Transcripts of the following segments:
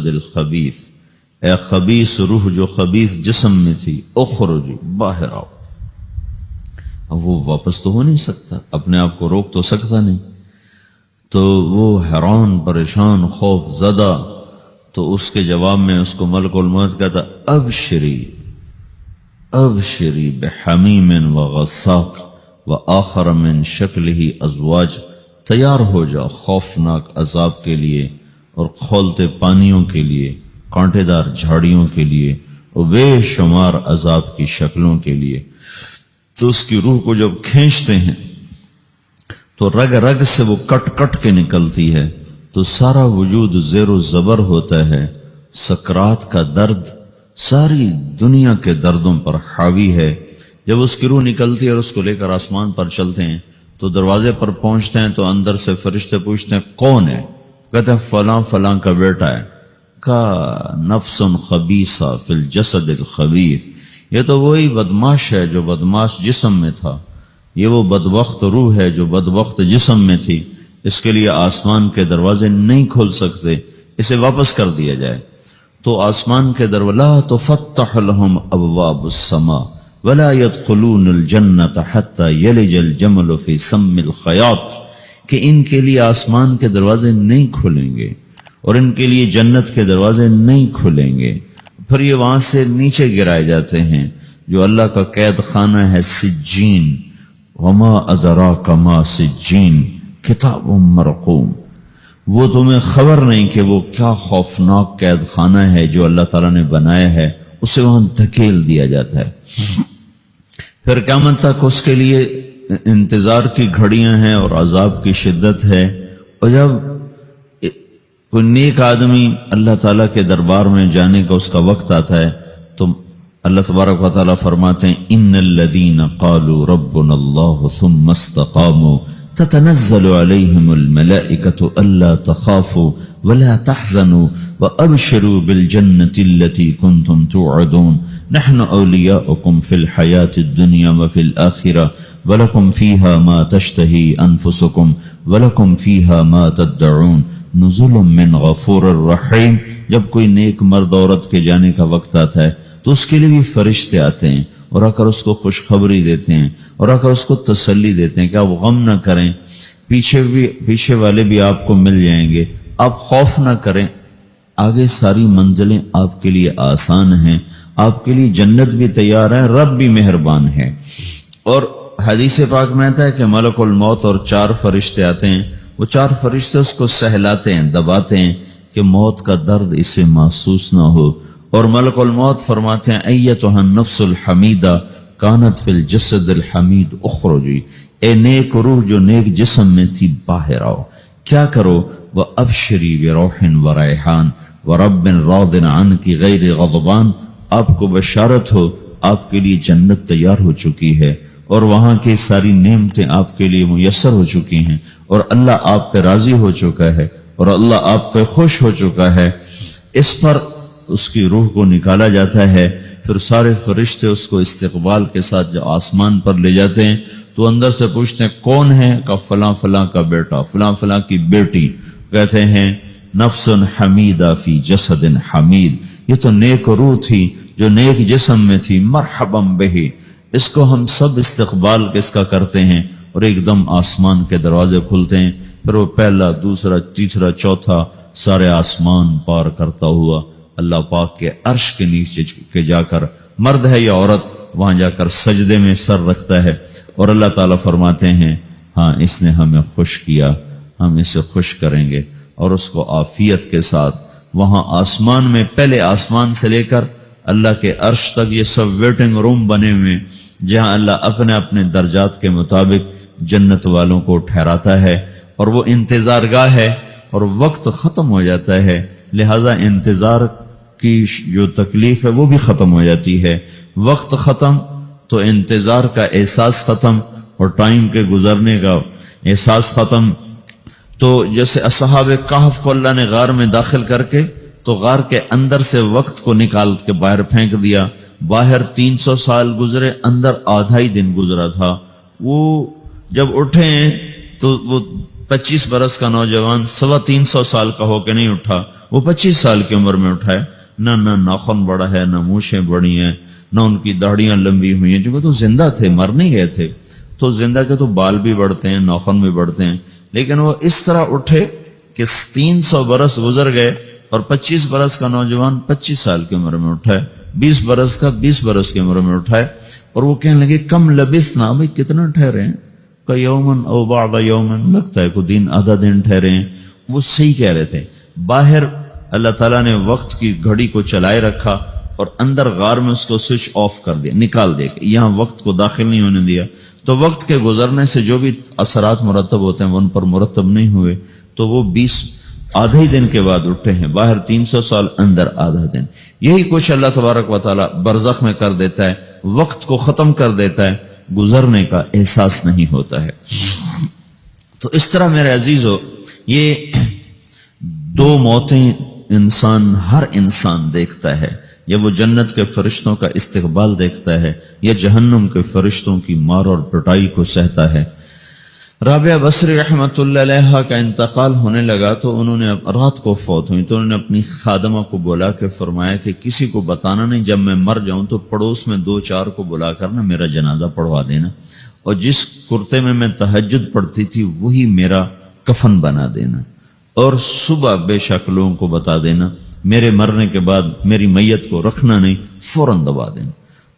الجسد الخبیث، اے خبیث روح جو خبیث جسم میں تھی، اخرجی باہر آؤ۔ اب وہ واپس تو ہو نہیں سکتا، اپنے آپ کو روک تو سکتا نہیں، تو وہ حیران پریشان خوف زدہ، تو اس کے جواب میں اس کو ملک الموت کہتا ابشری ابشری بحمیم وغساق وآخر من شکلہ ازواج، تیار ہو جا خوفناک عذاب کے لیے اور کھولتے پانیوں کے لیے، کانٹے دار جھاڑیوں کے لیے اور بے شمار عذاب کی شکلوں کے لیے۔ تو اس کی روح کو جب کھینچتے ہیں تو رگ رگ سے وہ کٹ کٹ کے نکلتی ہے، تو سارا وجود زیر و زبر ہوتا ہے، سکرات کا درد ساری دنیا کے دردوں پر حاوی ہے۔ جب اس کی روح نکلتی ہے اور اس کو لے کر آسمان پر چلتے ہیں تو دروازے پر پہنچتے ہیں تو اندر سے فرشتے پوچھتے ہیں کون ہے؟ کہتے ہیں فلاں فلاں کا بیٹا ہے۔ کا نفس خبیثہ فی الجسد الخبیث، یہ تو وہی بدماش ہے جو بدماش جسم میں تھا، یہ وہ بدبخت روح ہے جو بدبخت جسم میں تھی، اس کے لیے آسمان کے دروازے نہیں کھل سکتے، اسے واپس کر دیا جائے۔ تو آسمان کے دروازے لا تفتح لهم ابواب السماء ولا يدخلون الجنة حتى يلج الجمل في سم الخياط، کہ ان کے لیے آسمان کے دروازے نہیں کھلیں گے اور ان کے لیے جنت کے دروازے نہیں کھلیں گے، پھر یہ وہاں سے نیچے گرائے جاتے ہیں جو اللہ کا قید خانہ ہے سجین۔ وما ادراک ما سجین کتاب مرقوم، وہ تمہیں خبر نہیں کہ وہ کیا خوفناک قید خانہ ہے جو اللہ تعالیٰ نے بنایا ہے، اسے وہاں دھکیل دیا جاتا ہے۔ پھر قیامت تک اس کے لیے انتظار کی گھڑیاں ہیں اور عذاب کی شدت ہے۔ اور جب کوئی نیک آدمی اللہ تعالیٰ کے دربار میں جانے کا اس کا وقت آتا ہے تو اللہ تبارک و تعالیٰ فرماتے ہیں ان الذین قالوا ربنا اللہ ثم استقاموا تتنزل علیہم الملائکۃ الا تخافوا ولا تحزنوا وابشروا بالجنۃ التي كنتم توعدون نحن اولیاؤکم فی الحیاۃ الدنیا وفی الآخرہ ولکم فیہا ما تشتہی انفسکم ولکم فیہا ما تدعون نزل من غفور الرحیم۔ جب کوئی نیک مرد عورت کے جانے کا وقت آتا ہے تو اس کے لیے بھی فرشتے آتے ہیں اور آ کر اس کو خوشخبری دیتے ہیں اور آ کر اس کو تسلی دیتے ہیں کہ آپ غم نہ کریں، پیچھے والے بھی آپ کو مل جائیں گے، آپ خوف نہ کریں، آگے ساری منزلیں آپ کے لیے آسان ہیں، آپ کے لیے جنت بھی تیار ہے، رب بھی مہربان ہے۔ اور حدیث پاک میں آتا ہے کہ ملک الموت اور 4 فرشتے آتے ہیں، وہ 4 فرشتے اس کو سہلاتے ہیں، دباتے ہیں کہ موت کا درد اسے محسوس نہ ہو، اور ملک الموت فرماتے ہیں ایتھا النفس الحمیدہ کانت فی الجسد الحمید اخرجی، اے نیک روح جو نیک جسم میں تھی باہر آؤ۔ کیا کرو؟ وابشری بروح وریحان ورب راض عنک غیر غضبان، آپ کو بشارت ہو آپ کے لیے جنت تیار ہو چکی ہے اور وہاں کی ساری نعمتیں آپ کے لیے میسر ہو چکی ہیں اور اللہ آپ پہ راضی ہو چکا ہے اور اللہ آپ پہ خوش ہو چکا ہے۔ اس پر اس کی روح کو نکالا جاتا ہے، پھر سارے فرشتے اس کو استقبال کے ساتھ جو آسمان پر لے جاتے ہیں تو اندر سے پوچھتے ہیں کون ہے؟ کہ فلاں فلاں کا بیٹا، فلاں فلاں کی بیٹی۔ کہتے ہیں نفس حمیدہ فی جسد حمید، یہ تو نیک روح تھی جو نیک جسم میں تھی، مرحبا بہی، اس کو ہم سب استقبال کس کا کرتے ہیں، اور ایک دم آسمان کے دروازے کھلتے ہیں، پھر وہ پہلا دوسرا تیسرا چوتھا سارے آسمان پار کرتا ہوا اللہ پاک کے عرش کے نیچے کے جا کر، مرد ہے یا عورت، وہاں جا کر سجدے میں سر رکھتا ہے اور اللہ تعالیٰ فرماتے ہیں ہاں اس نے ہمیں خوش کیا، ہم اسے خوش کریں گے، اور اس کو عافیت کے ساتھ وہاں آسمان میں، پہلے آسمان سے لے کر اللہ کے عرش تک یہ سب ویٹنگ روم بنے ہوئے جہاں اللہ اپنے اپنے درجات کے مطابق جنت والوں کو ٹھہراتا ہے، اور وہ انتظار گاہ ہے اور وقت ختم ہو جاتا ہے، لہذا انتظار کی جو تکلیف ہے وہ بھی ختم ہو جاتی ہے۔ وقت ختم تو انتظار کا احساس ختم اور ٹائم کے گزرنے کا احساس ختم۔ تو جیسے اصحاب کہف کو اللہ نے غار میں داخل کر کے تو غار کے اندر سے وقت کو نکال کے باہر پھینک دیا، باہر 300 سال گزرے، اندر آدھا ہی دن گزرا تھا۔ وہ جب اٹھے ہیں تو وہ 25 برس کا نوجوان 325 سال کا ہو کے نہیں اٹھا، وہ 25 سال کی عمر میں اٹھائے، نہ ناخن بڑا ہے، نہ مونچھیں بڑی ہیں، نہ ان کی داڑیاں لمبی ہوئی ہیں، چونکہ تو زندہ تھے، مر نہیں گئے تھے، تو زندہ کے تو بال بھی بڑھتے ہیں، ناخن بھی بڑھتے ہیں، لیکن وہ اس طرح اٹھے کہ 300 برس گزر گئے اور 25 برس کا نوجوان 25 سال کی عمر میں اٹھائے، 20 برس کا 20 برس کی عمر میں اٹھائے، اور وہ کہنے لگے کم لبثنا، بھئی کتنا ٹھہرے ہیں، کہ یومن او بعض یومن، لگتا ہے کوئی دن آدھا دن ٹھہرے ہیں۔ وہ صحیح کہہ رہے تھے، باہر اللہ تعالیٰ نے وقت کی گھڑی کو چلائے رکھا اور اندر غار میں اس کو سوئچ آف کر دیا، نکال دیا، یہاں وقت کو داخل نہیں ہونے دیا، تو وقت کے گزرنے سے جو بھی اثرات مرتب ہوتے ہیں وہ ان پر مرتب نہیں ہوئے، تو وہ 20 آدھے ہی دن کے بعد اٹھے ہیں، باہر 300 سال، اندر آدھا دن۔ یہی کچھ اللہ تبارک و تعالیٰ برزخ میں کر دیتا ہے، وقت کو ختم کر دیتا ہے، گزرنے کا احساس نہیں ہوتا ہے۔ تو اس طرح میرے عزیزو، یہ 2 موتیں ہر انسان دیکھتا ہے، یا وہ جنت کے فرشتوں کا استقبال دیکھتا ہے یا جہنم کے فرشتوں کی مار اور پٹائی کو سہتا ہے۔ رابعہ بصری رحمت اللہ علیہ کا انتقال ہونے لگا تو انہوں نے رات کو فوت ہوئی، تو انہوں نے اپنی خادمہ کو بلا کے فرمایا کہ کسی کو بتانا نہیں، جب میں مر جاؤں تو پڑوس میں 2-4 کو بلا کر نا میرا جنازہ پڑھوا دینا، اور جس کرتے میں تہجد پڑھتی تھی وہی میرا کفن بنا دینا، اور صبح بے شک لوگوں کو بتا دینا، میرے مرنے کے بعد میری میت کو رکھنا نہیں، فوراً دبا دینا۔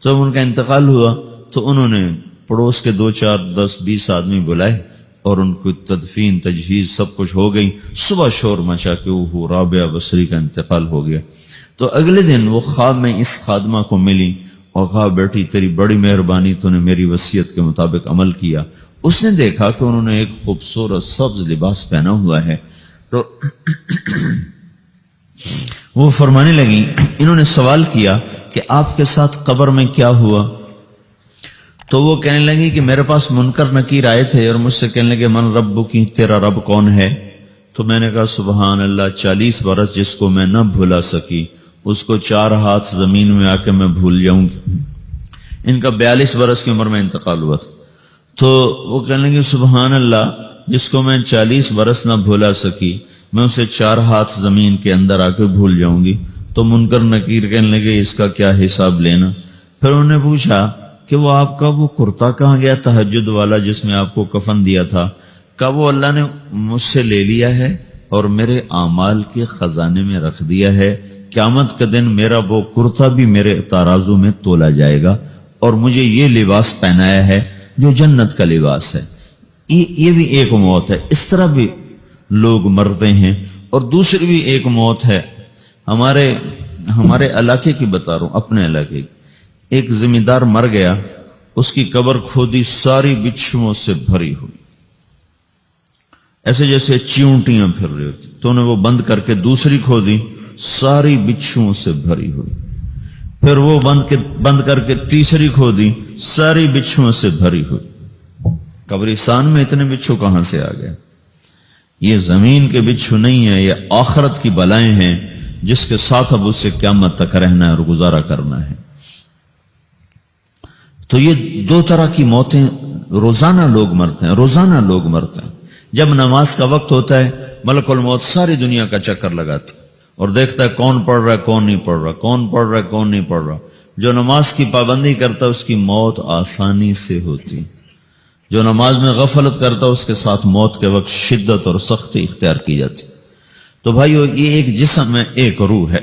تو جب ان کا انتقال ہوا تو انہوں نے پڑوس کے 2-4-10-20 آدمی بلائے اور ان کو تدفین تجہیز سب کچھ ہو گئی، صبح شور مچا کہ وہ رابعہ بصری کا انتقال ہو گیا۔ تو اگلے دن وہ خواب میں اس خادمہ کو ملی اور کہا بیٹی تیری بڑی مہربانی، تو نے میری وصیت کے مطابق عمل کیا۔ اس نے دیکھا کہ انہوں نے ایک خوبصورت سبز لباس پہنا ہوا ہے، تو وہ فرمانے لگی، انہوں نے سوال کیا کہ آپ کے ساتھ قبر میں کیا ہوا؟ تو وہ کہنے لگی کہ میرے پاس منکر نکیر آئے تھے اور مجھ سے کہنے لگے من رب کی، تیرا رب کون ہے؟ تو میں نے کہا سبحان اللہ، 40 برس جس کو میں نہ بھولا سکی اس کو 4 ہاتھ زمین میں آ کے میں بھول جاؤں گی۔ ان کا 42 برس کی عمر میں انتقال ہوا تھا۔ تو وہ کہنے لگے سبحان اللہ، جس کو میں 40 برس نہ بھولا سکی میں اسے 4 ہاتھ زمین کے اندر آ کے بھول جاؤں گی۔ تو منکر نکیر کہنے لگے اس کا کیا حساب لینا؟ پھر انہوں نے پوچھا کہ وہ آپ کا وہ کرتا کہاں گیا تہجد والا جس میں آپ کو کفن دیا تھا؟ کہا وہ اللہ نے مجھ سے لے لیا ہے اور میرے اعمال کے خزانے میں رکھ دیا ہے، قیامت کے دن میرا وہ کرتا بھی میرے ترازو میں تولا جائے گا، اور مجھے یہ لباس پہنایا ہے جو جنت کا لباس ہے۔ یہ بھی ایک موت ہے، اس طرح بھی لوگ مرتے ہیں۔ اور دوسری بھی ایک موت ہے، ہمارے علاقے کی بتا رہا ہوں، اپنے علاقے کی۔ ایک زمیندار مر گیا، اس کی قبر کھودی، ساری بچھوؤں سے بھری ہوئی، ایسے جیسے چیونٹیاں پھر رہی ہوتی، تو انہیں وہ بند کر کے دوسری کھودی، ساری بچھوؤں سے بھری ہوئی، پھر وہ بند کر کے تیسری کھودی، ساری بچھوؤں سے بھری ہوئی۔ قبرستان میں اتنے بچھو کہاں سے آ گئے؟ یہ زمین کے بچھو نہیں ہے، یہ آخرت کی بلائیں ہیں جس کے ساتھ اب اس سے قیامت تک رہنا ہے اور گزارا کرنا ہے۔ تو یہ 2 طرح کی موتیں روزانہ لوگ مرتے ہیں، روزانہ لوگ مرتے ہیں۔ جب نماز کا وقت ہوتا ہے ملک الموت ساری دنیا کا چکر لگاتا ہے اور دیکھتا ہے کون پڑھ رہا ہے کون نہیں پڑھ رہا، کون پڑھ رہا ہے کون نہیں پڑھ رہا۔ جو نماز کی پابندی کرتا ہے اس کی موت آسانی سے ہوتی، جو نماز میں غفلت کرتا ہے اس کے ساتھ موت کے وقت شدت اور سختی اختیار کی جاتی۔ تو بھائیو، یہ ایک جسم ہے، ایک روح ہے۔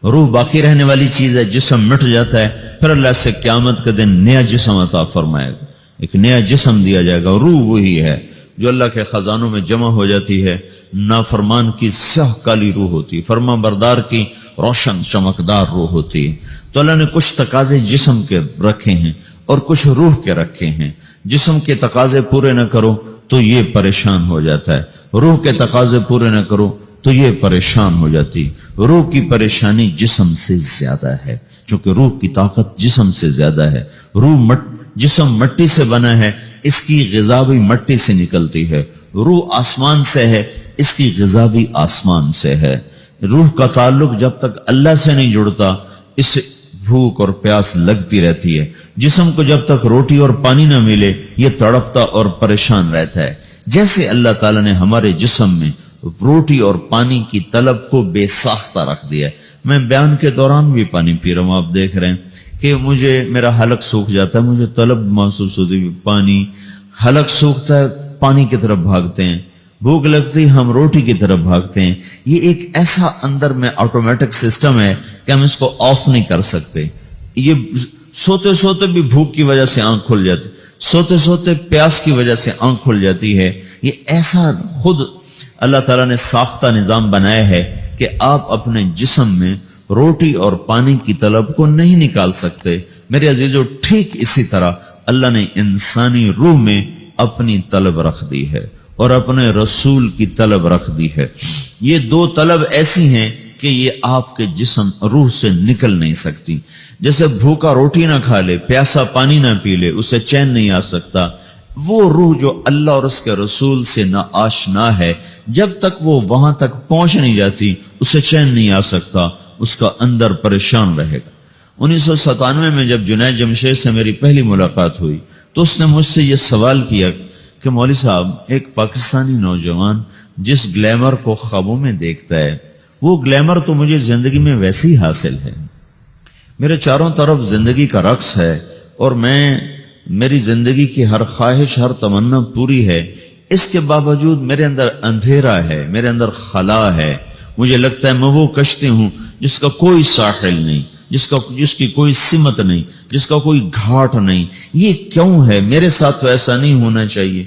روح باقی رہنے والی چیز ہے، جسم مٹ جاتا ہے، پھر اللہ سے قیامت کے دن نیا جسم عطا فرمائے گا، ایک نیا جسم دیا جائے گا۔ روح وہی ہے جو اللہ کے خزانوں میں جمع ہو جاتی ہے۔ نافرمان کی سیاہ کالی روح ہوتی ہے، فرما بردار کی روشن چمکدار روح ہوتی ہے۔ تو اللہ نے کچھ تقاضے جسم کے رکھے ہیں اور کچھ روح کے رکھے ہیں۔ جسم کے تقاضے پورے نہ کرو تو یہ پریشان ہو جاتا ہے، روح کے تقاضے پورے نہ کرو تو یہ پریشان ہو جاتی۔ روح کی پریشانی جسم سے زیادہ ہے، چونکہ روح کی طاقت جسم سے زیادہ ہے۔ جسم مٹی سے بنا ہے، اس کی غذا بھی مٹی سے نکلتی ہے۔ روح آسمان سے ہے، اس کی غذا بھی آسمان سے ہے۔ روح کا تعلق جب تک اللہ سے نہیں جڑتا اس سے بھوک اور پیاس لگتی رہتی ہے۔ جسم کو جب تک روٹی اور پانی نہ ملے یہ تڑپتا اور پریشان رہتا ہے۔ جیسے اللہ تعالیٰ نے ہمارے جسم میں روٹی اور پانی کی طلب کو بے ساختہ رکھ دیا ہے۔ میں بیان کے دوران بھی پانی پی رہا ہوں، آپ دیکھ رہے ہیں کہ میرا حلق سوکھ جاتا ہے، مجھے طلب محسوس ہوتی ہے، پانی، حلق سوکھتا ہے پانی کی طرف بھاگتے ہیں، بھوک لگتی ہم روٹی کی طرف بھاگتے ہیں۔ یہ ایک ایسا اندر میں آٹومیٹک سسٹم ہے کہ ہم اس کو آف نہیں کر سکتے۔ یہ سوتے سوتے بھی بھوک کی وجہ سے آنکھ کھل جاتی، سوتے سوتے پیاس کی وجہ سے آنکھ کھل جاتی ہے۔ یہ ایسا خود اللہ تعالیٰ نے ساختہ نظام بنایا ہے کہ آپ اپنے جسم میں روٹی اور پانی کی طلب کو نہیں نکال سکتے۔ میرے عزیزو، ٹھیک اسی طرح اللہ نے انسانی روح میں اپنی طلب رکھ دی ہے اور اپنے رسول کی طلب رکھ دی ہے۔ یہ دو طلب ایسی ہیں کہ یہ آپ کے جسم روح سے نکل نہیں سکتی۔ جیسے بھوکا روٹی نہ کھا لے، پیاسا پانی نہ پی لے، اسے چین نہیں آ سکتا، وہ روح جو اللہ اور اس کے رسول سے نہ آشنا ہے، جب تک وہ وہاں تک پہنچ نہیں جاتی اسے چین نہیں آ سکتا، اس کا اندر پریشان رہے گا۔ 1997 میں جب جنید جمشید سے میری پہلی ملاقات ہوئی تو اس نے مجھ سے یہ سوال کیا کہ مولوی صاحب، ایک پاکستانی نوجوان جس گلیمر کو خوابوں میں دیکھتا ہے، وہ گلیمر تو مجھے زندگی میں ویسے ہی حاصل ہے، میرے چاروں طرف زندگی کا رقص ہے اور میری زندگی کی ہر خواہش، ہر تمنا پوری ہے، اس کے باوجود میرے اندر اندھیرا ہے، میرے اندر خلا ہے، مجھے لگتا ہے میں وہ کشتی ہوں جس کا کوئی ساحل نہیں، جس کی کوئی سمت نہیں، جس کا کوئی گھاٹ نہیں۔ یہ کیوں ہے؟ میرے ساتھ تو ایسا نہیں ہونا چاہیے۔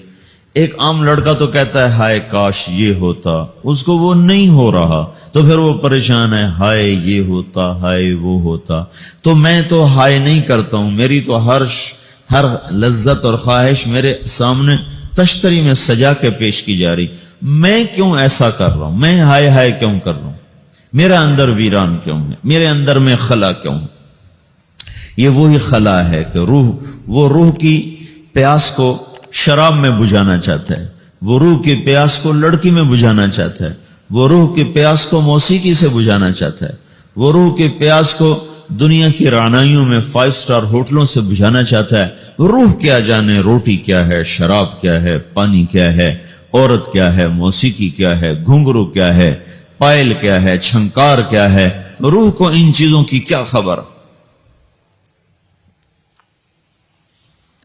ایک عام لڑکا تو کہتا ہے ہائے کاش یہ ہوتا، اس کو وہ نہیں ہو رہا تو پھر وہ پریشان ہے، ہائے یہ ہوتا، ہائے وہ ہوتا۔ تو میں تو ہائے نہیں کرتا ہوں، میری تو ہر لذت اور خواہش میرے سامنے تشتری میں سجا کے پیش کی جا رہی۔ میں کیوں ایسا کر رہا ہوں؟ میں ہائے ہائے کیوں کر رہا ہوں؟ میرا اندر ویران کیوں ہے؟ میرے اندر میں خلا کیوں ہے؟ یہ وہی خلا ہے کہ وہ روح کی پیاس کو شراب میں بجھانا چاہتا ہے، وہ روح کی پیاس کو لڑکی میں بجھانا چاہتا ہے، وہ روح کی پیاس کو موسیقی سے بجھانا چاہتا ہے، وہ روح کی پیاس کو دنیا کی رعنائیوں میں 5 اسٹار ہوٹلوں سے بجھانا چاہتا ہے۔ روح کیا جانے روٹی کیا ہے، شراب کیا ہے، پانی کیا ہے، عورت کیا ہے، موسیقی کیا ہے، گھنگرو کیا ہے، پائل کیا ہے، چھنکار کیا ہے، روح کو ان چیزوں کی کیا خبر؟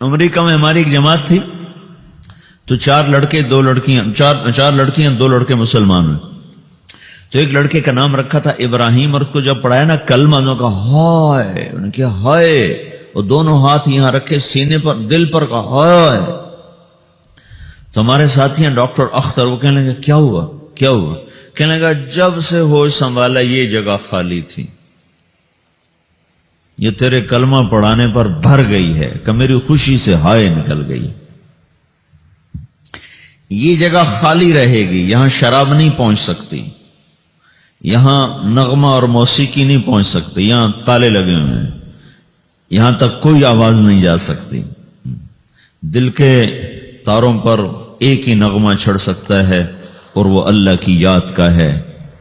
امریکہ میں ہماری ایک جماعت تھی تو 4 لڑکیاں 2 لڑکے مسلمان ہوئے، تو ایک لڑکے کا نام رکھا تھا ابراہیم، اور اس کو جب پڑھایا نا کلمہ، انہوں نے کہا ہائے، انہوں نے کہا ہائے، اور دونوں ہاتھ یہاں رکھے سینے پر، دل پر، کہا ہائے۔ تو ہمارے ساتھی ہیں ڈاکٹر اختر، وہ کہنے لگا کیا ہوا؟ کہنے لگا جب سے ہوش سنبھالا یہ جگہ خالی تھی، یہ تیرے کلمہ پڑھانے پر بھر گئی ہے کہ میری خوشی سے ہائے نکل گئی۔ یہ جگہ خالی رہے گی، یہاں شراب نہیں پہنچ سکتی، یہاں نغمہ اور موسیقی نہیں پہنچ سکتی، یہاں تالے لگے ہوئے ہیں، یہاں تک کوئی آواز نہیں جا سکتی۔ دل کے تاروں پر ایک ہی نغمہ چڑھ سکتا ہے اور وہ اللہ کی یاد کا ہے،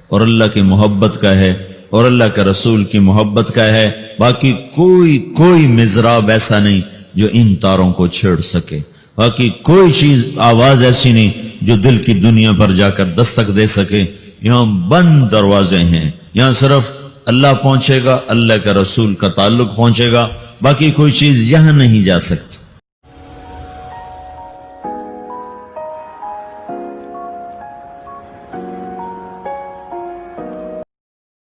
اور اللہ کی محبت کا ہے، اور اللہ کے رسول کی محبت کا ہے۔ باقی کوئی مضراب ایسا نہیں جو ان تاروں کو چھیڑ سکے، باقی کوئی چیز، آواز ایسی نہیں جو دل کی دنیا پر جا کر دستک دے سکے۔ یہاں بند دروازے ہیں، یہاں صرف اللہ پہنچے گا، اللہ کے رسول کا تعلق پہنچے گا، باقی کوئی چیز یہاں نہیں جا سکتی۔